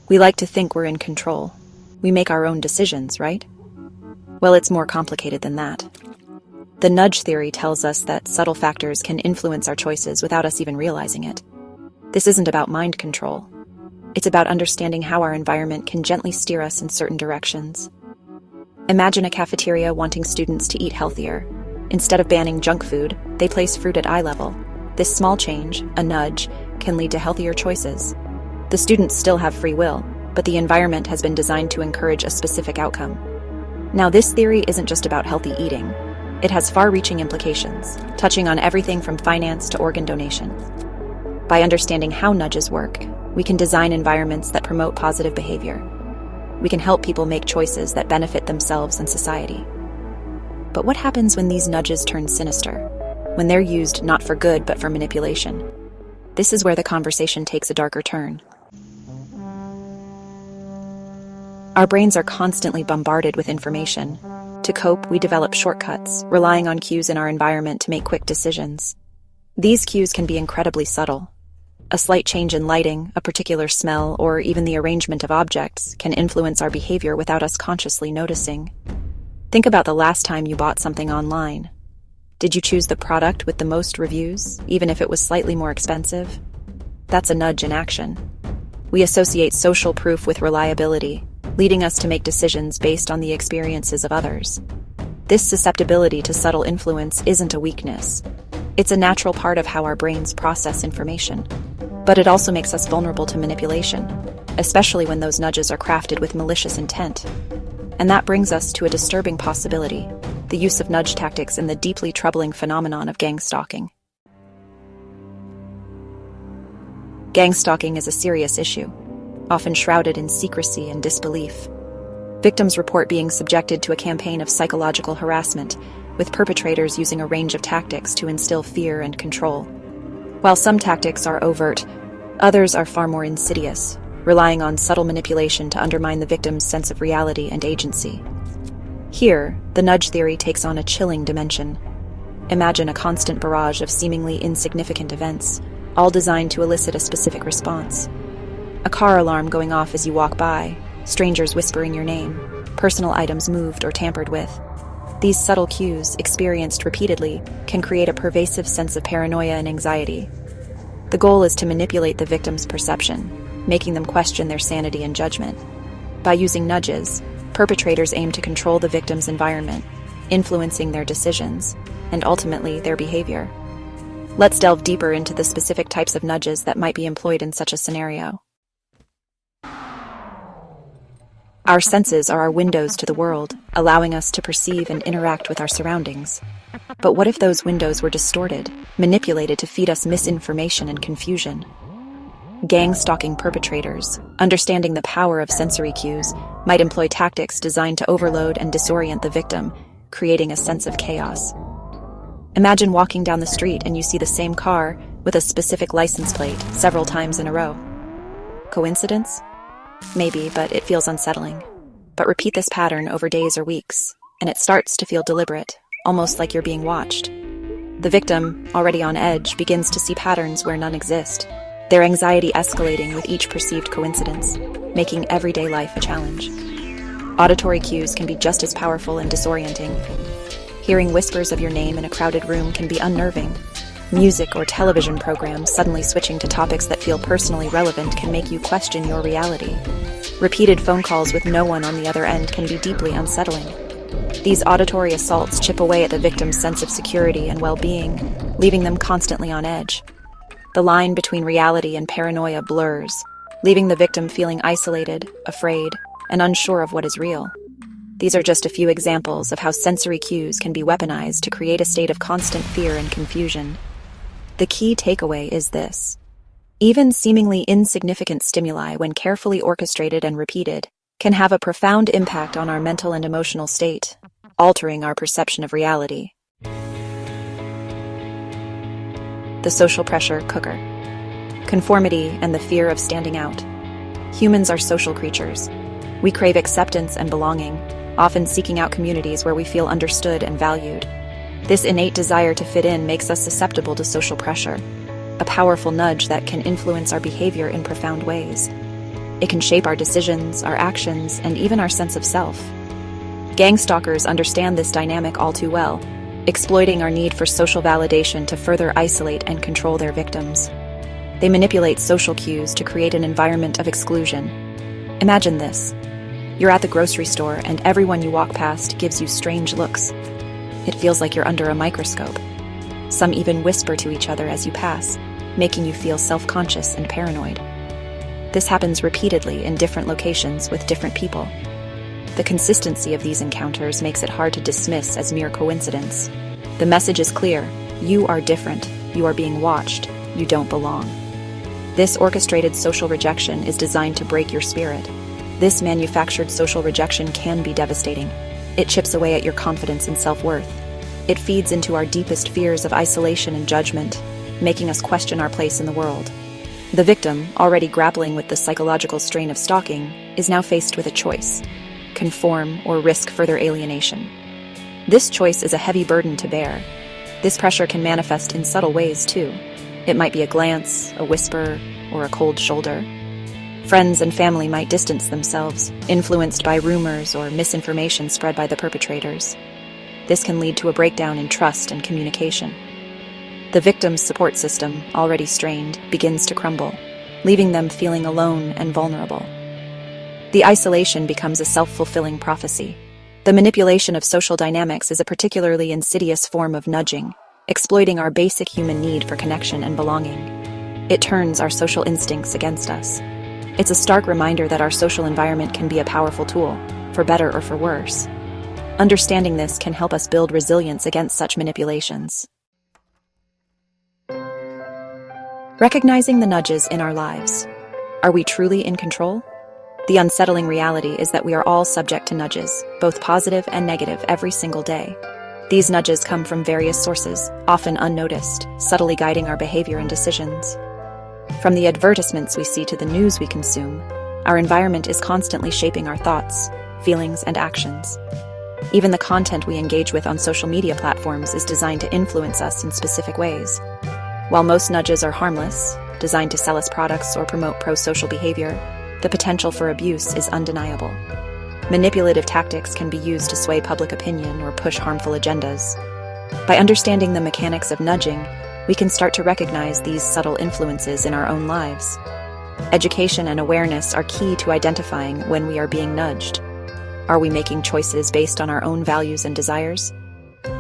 We like to think we're in control. We make our own decisions, right? Well, it's more complicated than that. The nudge theory tells us that subtle factors can influence our choices without us even realizing it. This isn't about mind control. It's about understanding how our environment can gently steer us in certain directions. Imagine a cafeteria wanting students to eat healthier. Instead of banning junk food, they place fruit at eye level. This small change, a nudge, can lead to healthier choices. The students still have free will, but the environment has been designed to encourage a specific outcome. Now, this theory isn't just about healthy eating. It has far-reaching implications, touching on everything from finance to organ donation. By understanding how nudges work, we can design environments that promote positive behavior. We can help people make choices that benefit themselves and society. But what happens when these nudges turn sinister? When they're used not for good but for manipulation? This is where the conversation takes a darker turn. Our brains are constantly bombarded with information. To cope, we develop shortcuts, relying on cues in our environment to make quick decisions. These cues can be incredibly subtle. A slight change in lighting, a particular smell, or even the arrangement of objects can influence our behavior without us consciously noticing. Think about the last time you bought something online. Did you choose the product with the most reviews, even if it was slightly more expensive? That's a nudge in action. We associate social proof with reliability, leading us to make decisions based on the experiences of others. This susceptibility to subtle influence isn't a weakness. It's a natural part of how our brains process information. But it also makes us vulnerable to manipulation, especially when those nudges are crafted with malicious intent. And that brings us to a disturbing possibility: the use of nudge tactics in the deeply troubling phenomenon of gang stalking. Gang stalking is a serious issue, often shrouded in secrecy and disbelief. Victims report being subjected to a campaign of psychological harassment, with perpetrators using a range of tactics to instill fear and control. While some tactics are overt, others are far more insidious, relying on subtle manipulation to undermine the victim's sense of reality and agency. Here, the nudge theory takes on a chilling dimension. Imagine a constant barrage of seemingly insignificant events, all designed to elicit a specific response. A car alarm going off as you walk by, strangers whispering your name, personal items moved or tampered with. These subtle cues, experienced repeatedly, can create a pervasive sense of paranoia and anxiety. The goal is to manipulate the victim's perception, making them question their sanity and judgment. By using nudges, perpetrators aim to control the victim's environment, influencing their decisions, and ultimately their behavior. Let's delve deeper into the specific types of nudges that might be employed in such a scenario. Our senses are our windows to the world, allowing us to perceive and interact with our surroundings. But what if those windows were distorted, manipulated to feed us misinformation and confusion? Gang stalking perpetrators, understanding the power of sensory cues, might employ tactics designed to overload and disorient the victim, creating a sense of chaos. Imagine walking down the street and you see the same car with a specific license plate several times in a row. Coincidence? Maybe, but it feels unsettling. But repeat this pattern over days or weeks, and it starts to feel deliberate, almost like you're being watched. The victim, already on edge, begins to see patterns where none exist, their anxiety escalating with each perceived coincidence, making everyday life a challenge. Auditory cues can be just as powerful and disorienting. Hearing whispers of your name in a crowded room can be unnerving. Music or television programs suddenly switching to topics that feel personally relevant can make you question your reality. Repeated phone calls with no one on the other end can be deeply unsettling. These auditory assaults chip away at the victim's sense of security and well-being, leaving them constantly on edge. The line between reality and paranoia blurs, leaving the victim feeling isolated, afraid, and unsure of what is real. These are just a few examples of how sensory cues can be weaponized to create a state of constant fear and confusion. The key takeaway is this: even seemingly insignificant stimuli, when carefully orchestrated and repeated, can have a profound impact on our mental and emotional state, altering our perception of reality. The social pressure cooker. Conformity and the fear of standing out. Humans are social creatures. We crave acceptance and belonging, often seeking out communities where we feel understood and valued. This innate desire to fit in makes us susceptible to social pressure, a powerful nudge that can influence our behavior in profound ways. It can shape our decisions, our actions, and even our sense of self. Gang stalkers understand this dynamic all too well, exploiting our need for social validation to further isolate and control their victims. They manipulate social cues to create an environment of exclusion. Imagine this. You're at the grocery store and everyone you walk past gives you strange looks. It feels like you're under a microscope. Some even whisper to each other as you pass, making you feel self-conscious and paranoid. This happens repeatedly in different locations with different people. The consistency of these encounters makes it hard to dismiss as mere coincidence. The message is clear. You are different. You are being watched. You don't belong. This orchestrated social rejection is designed to break your spirit. This manufactured social rejection can be devastating. It chips away at your confidence and self-worth. It feeds into our deepest fears of isolation and judgment, making us question our place in the world. The victim, already grappling with the psychological strain of stalking, is now faced with a choice: conform or risk further alienation. This choice is a heavy burden to bear. This pressure can manifest in subtle ways, too. It might be a glance, a whisper, or a cold shoulder. Friends and family might distance themselves, influenced by rumors or misinformation spread by the perpetrators. This can lead to a breakdown in trust and communication. The victim's support system, already strained, begins to crumble, leaving them feeling alone and vulnerable. The isolation becomes a self-fulfilling prophecy. The manipulation of social dynamics is a particularly insidious form of nudging, exploiting our basic human need for connection and belonging. It turns our social instincts against us. It's a stark reminder that our social environment can be a powerful tool, for better or for worse. Understanding this can help us build resilience against such manipulations. Recognizing the nudges in our lives. Are we truly in control? The unsettling reality is that we are all subject to nudges, both positive and negative, every single day. These nudges come from various sources, often unnoticed, subtly guiding our behavior and decisions. From the advertisements we see to the news we consume, our environment is constantly shaping our thoughts, feelings, and actions. Even the content we engage with on social media platforms is designed to influence us in specific ways. While most nudges are harmless, designed to sell us products or promote pro-social behavior, the potential for abuse is undeniable. Manipulative tactics can be used to sway public opinion or push harmful agendas. By understanding the mechanics of nudging, we can start to recognize these subtle influences in our own lives. Education and awareness are key to identifying when we are being nudged. Are we making choices based on our own values and desires?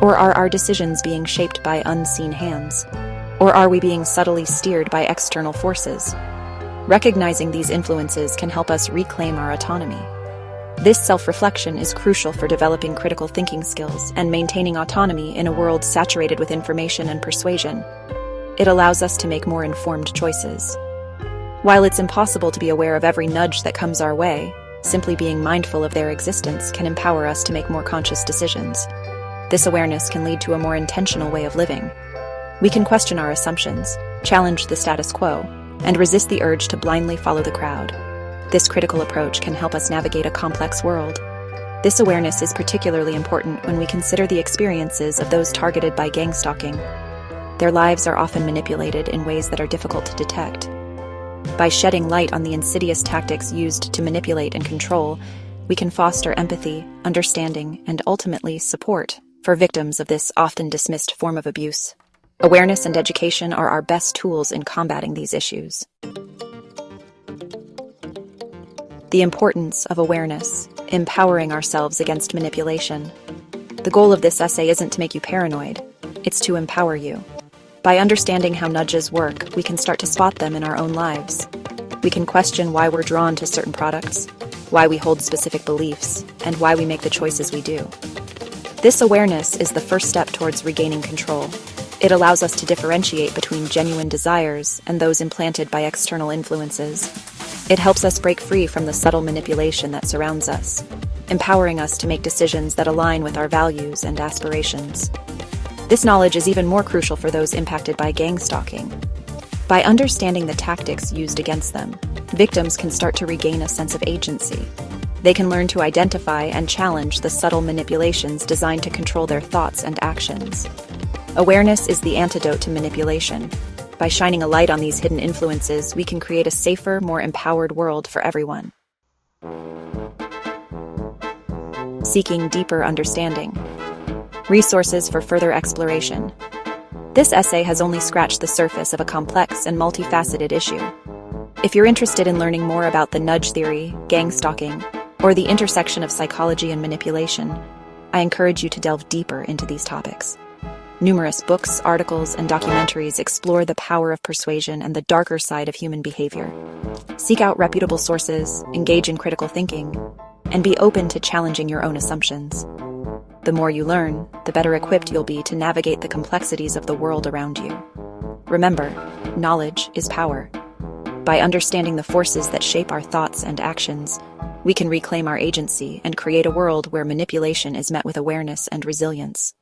Or are our decisions being shaped by unseen hands? Or are we being subtly steered by external forces? Recognizing these influences can help us reclaim our autonomy. This self-reflection is crucial for developing critical thinking skills and maintaining autonomy in a world saturated with information and persuasion. It allows us to make more informed choices. While it's impossible to be aware of every nudge that comes our way, simply being mindful of their existence can empower us to make more conscious decisions. This awareness can lead to a more intentional way of living. We can question our assumptions, challenge the status quo, and resist the urge to blindly follow the crowd. This critical approach can help us navigate a complex world. This awareness is particularly important when we consider the experiences of those targeted by gang stalking. Their lives are often manipulated in ways that are difficult to detect. By shedding light on the insidious tactics used to manipulate and control, we can foster empathy, understanding, and ultimately support for victims of this often dismissed form of abuse. Awareness and education are our best tools in combating these issues. The importance of awareness, empowering ourselves against manipulation. The goal of this essay isn't to make you paranoid, it's to empower you. By understanding how nudges work, we can start to spot them in our own lives. We can question why we're drawn to certain products, why we hold specific beliefs, and why we make the choices we do. This awareness is the first step towards regaining control. It allows us to differentiate between genuine desires and those implanted by external influences. It helps us break free from the subtle manipulation that surrounds us, empowering us to make decisions that align with our values and aspirations. This knowledge is even more crucial for those impacted by gang stalking. By understanding the tactics used against them, victims can start to regain a sense of agency. They can learn to identify and challenge the subtle manipulations designed to control their thoughts and actions. Awareness is the antidote to manipulation. By shining a light on these hidden influences, we can create a safer, more empowered world for everyone. Seeking deeper understanding. Resources for further exploration. This essay has only scratched the surface of a complex and multifaceted issue. If you're interested in learning more about the nudge theory, gang stalking, or the intersection of psychology and manipulation, I encourage you to delve deeper into these topics. Numerous books, articles, and documentaries explore the power of persuasion and the darker side of human behavior. Seek out reputable sources, engage in critical thinking, and be open to challenging your own assumptions. The more you learn, the better equipped you'll be to navigate the complexities of the world around you. Remember, knowledge is power. By understanding the forces that shape our thoughts and actions, we can reclaim our agency and create a world where manipulation is met with awareness and resilience.